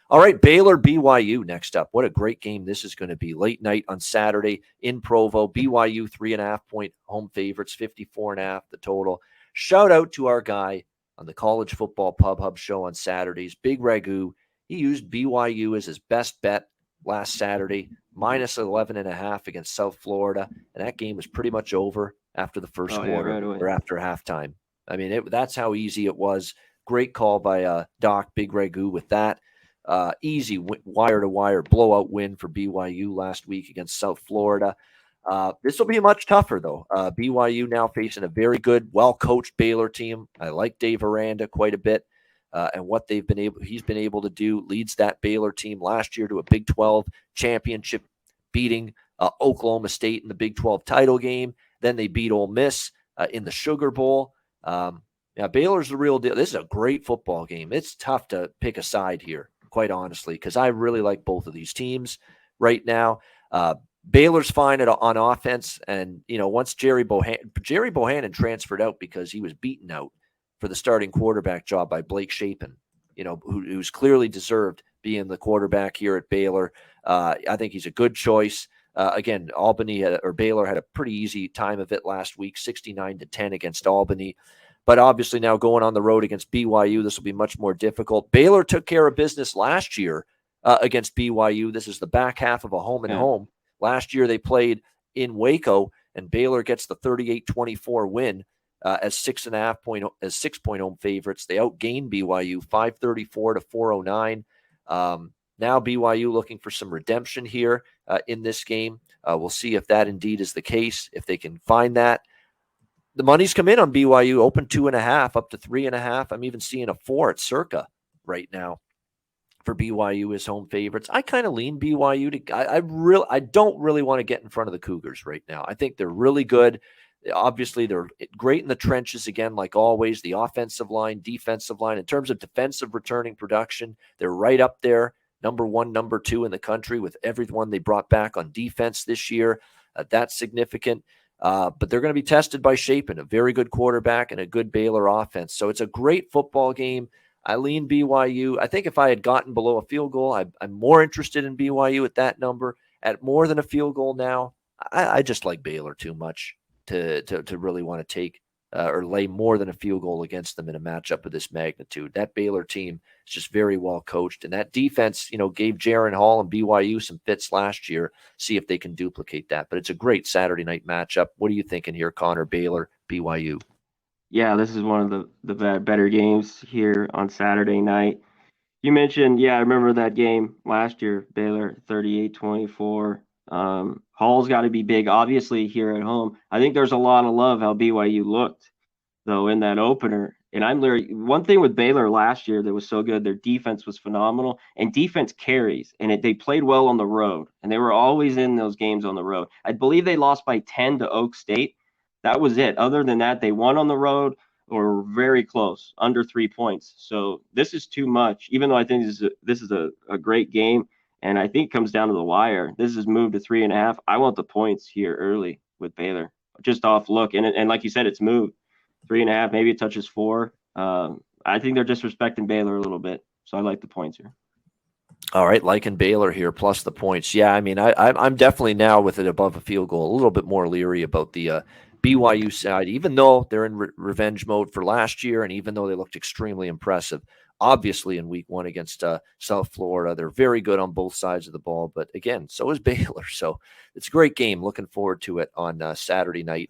All right, Baylor BYU next up. What a great game this is going to be. Late night on Saturday in Provo. BYU 3.5-point home favorites, 54.5 the total. Shout out to our guy on the College Football Pub Hub show on Saturdays, Big Ragu. He used BYU as his best bet last Saturday, minus 11.5 against South Florida, and that game was pretty much over after the first quarter right away. or after halftime. I mean, that's how easy it was. Great call by Doc Big Ragu with that. Easy wire-to-wire blowout win for BYU last week against South Florida. This will be much tougher, though. BYU now facing a very good, well-coached Baylor team. I like Dave Aranda quite a bit, and what he's been able to do. Leads that Baylor team last year to a Big 12 championship, beating Oklahoma State in the Big 12 title game. Then they beat Ole Miss in the Sugar Bowl. Baylor's the real deal. This is a great football game. It's tough to pick a side here, quite honestly, because I really like both of these teams right now. Baylor's fine on offense, and once Jerry Bohannon transferred out because he was beaten out for the starting quarterback job by Blake Shapen, who's clearly deserved being the quarterback here at Baylor. I think he's a good choice. Again, Baylor had a pretty easy time of it last week, 69-10 against Albany. But obviously now going on the road against BYU, this will be much more difficult. Baylor took care of business last year against BYU. This is the back half of a home and home. Last year they played in Waco, and Baylor gets the 38-24 win as 6-point home favorites. They outgained BYU 534-409. Now BYU looking for some redemption here in this game. We'll see if that indeed is the case, if they can find that. The money's come in on BYU, open 2.5 up to 3.5. I'm even seeing a 4 at Circa right now for BYU as home favorites. I kind of lean BYU I don't really want to get in front of the Cougars right now. I think they're really good. Obviously, they're great in the trenches again, like always. The offensive line, defensive line. In terms of defensive returning production, they're right up there, number 1, number 2 in the country with everyone they brought back on defense this year. That's significant. But they're going to be tested by Shapen, a very good quarterback and a good Baylor offense. So it's a great football game. I lean BYU. I think if I had gotten below a field goal, I'm more interested in BYU at that number. At more than a field goal now, I just like Baylor too much to really want to take or lay more than a field goal against them in a matchup of this magnitude. That Baylor team is just very well coached, and that defense, gave Jaron Hall and BYU some fits last year. See if they can duplicate that. But it's a great Saturday night matchup. What are you thinking here, Conor? Baylor, BYU? Yeah, this is one of the better games here on Saturday night. You mentioned, I remember that game last year, Baylor 38-24. Hall's got to be big, obviously, here at home. I think there's a lot of love how BYU looked, though, in that opener. And one thing with Baylor last year that was so good, their defense was phenomenal, and defense carries, and they played well on the road, and they were always in those games on the road. I believe they lost by 10 to Oak State. That was it. Other than that, they won on the road or very close, under 3 points. So this is too much, even though I think this is a great game. And I think it comes down to the wire. This is moved to 3.5. I want the points here early with Baylor, just off look. And like you said, it's moved 3.5. Maybe it touches 4. I think they're disrespecting Baylor a little bit. So I like the points here. All right, liking Baylor here plus the points. Yeah, I mean, I'm definitely now with it above a field goal, a little bit more leery about the BYU side, even though they're in revenge mode for last year, and even though they looked extremely impressive, obviously in week 1 against South Florida. They're very good on both sides of the ball, but again, so is Baylor. So it's a great game. Looking forward to it on Saturday night.